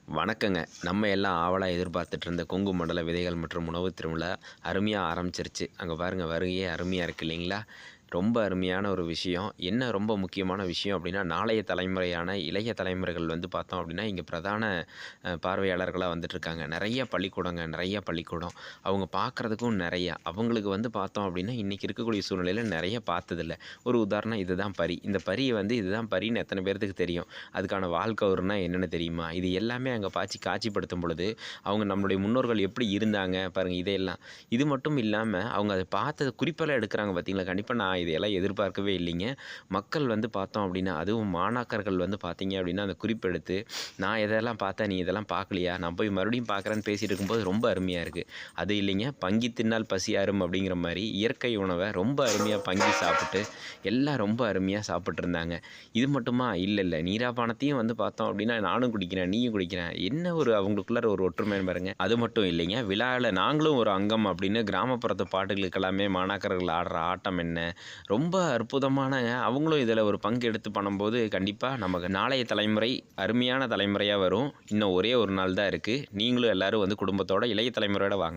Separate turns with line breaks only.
வணக்கங்க. நம்ம எல்லாம் ஆவலா எதிர்பார்த்துட்டு இருந்த கொங்கு மண்டல விதைகள் மற்றும் உணவு திருவிழா அருமையா ஆரம்பிச்சிருச்சு. அங்க பாருங்க வருகையே அருமையா இருக்கு இல்லைங்களா? ரொம்ப அருமையான ஒரு விஷயம். என்ன ரொம்ப முக்கியமான விஷயம் அப்டின்னா, நாளைய தலைமுறையான இளைய தலைமுறைகள் வந்து பார்த்தோம் அப்டின்னா, இங்க பிரதான பார்வையாளர்களா வந்துட்டுருக்காங்க. நெறைய பள்ளிக்கூடங்க, நெறைய பள்ளிக்கூடம். அவங்க பார்க்குறதுக்கும் நெறையா. அவங்களுக்கு வந்து பார்த்தோம் அப்டின்னா, இன்னைக்கு இருக்கக்கூடிய சூழ்நிலையில நெறைய பார்த்ததில்ல. ஒரு உதாரணம் இதுதான் பரி. இந்த பரிய வந்து இதுதான் பரின்னு எத்தன பேர்த்துக்கு தெரியும்? அதுக்கான வால் கவுறுனா என்னன்னு தெரியுமா? இது எல்லாமே அங்க காட்சிப்படுத்தும் பொழுது, அவங்க நம்மளுடைய முன்னோர்கள் எப்படி இருந்தாங்க பாருங்க இதையெல்லாம். இது மட்டும் இல்லாம, அவங்க அத பார்த்தத குறிப்பெல்லாம் எடுக்குறாங்க பார்த்தீங்களா? கண்டிப்பா நான் இதையெல்லாம் எதிர்பார்க்கவே இல்லைங்க. மக்கள் வந்து பார்த்தோம் அப்படின்னா, அதுவும் மாணாக்கர்கள் வந்து பார்த்தீங்க அப்படின்னா, அந்த குறிப்பெடுத்து, "நான் இதெல்லாம் பார்த்தேன், நீ இதெல்லாம் பார்க்கலையா? நான் போய் மறுபடியும் பார்க்குறேன்னு" பேசிட்டு இருக்கும்போது ரொம்ப அருமையா இருக்கு. அது இல்லைங்க, "பங்கி தின்னால் பசி ஆறும்" அப்படிங்கிற மாரி இயற்கை உணவ ரொம்ப அருமையா பங்கி சாப்பிட்டு, எல்லாம் ரொம்ப அருமையா சாப்பிட்டுருந்தாங்க. இது மட்டுமா? இல்ல, இல்ல. நீராபானத்தையும் வந்து பார்த்தோம் அப்படின்னா, நானும் குடிக்கிறேன், நீயும் குடிக்கிறேன். என்ன ஒரு அவங்களுக்குள்ளார ஒரு ஒற்றுமைன்னு பாருங்க. அது மட்டும் இல்லைங்க, விழால நாங்களும் ஒரு அங்கம் அப்படின்னு கிராமப்புறத்து பாட்டுகளுக்கெல்லாமே மாணாக்கர்கள் ஆடுற ஆட்டம் என்ன, ரொம்ப அற்புதமான அவங்களும் இதில ஒரு பங்கு எடுத்து பண்ணும்போது, கண்டிப்பா நமக்கு நாளைய தலைமுறை அருமையான தலைமுறையா வரும். இன்னும் ஒரே ஒரு நாள் தான் இருக்கு. நீங்களும் எல்லாரும் வந்து குடும்பத்தோட இளைய தலைமுறையோட வாங்க.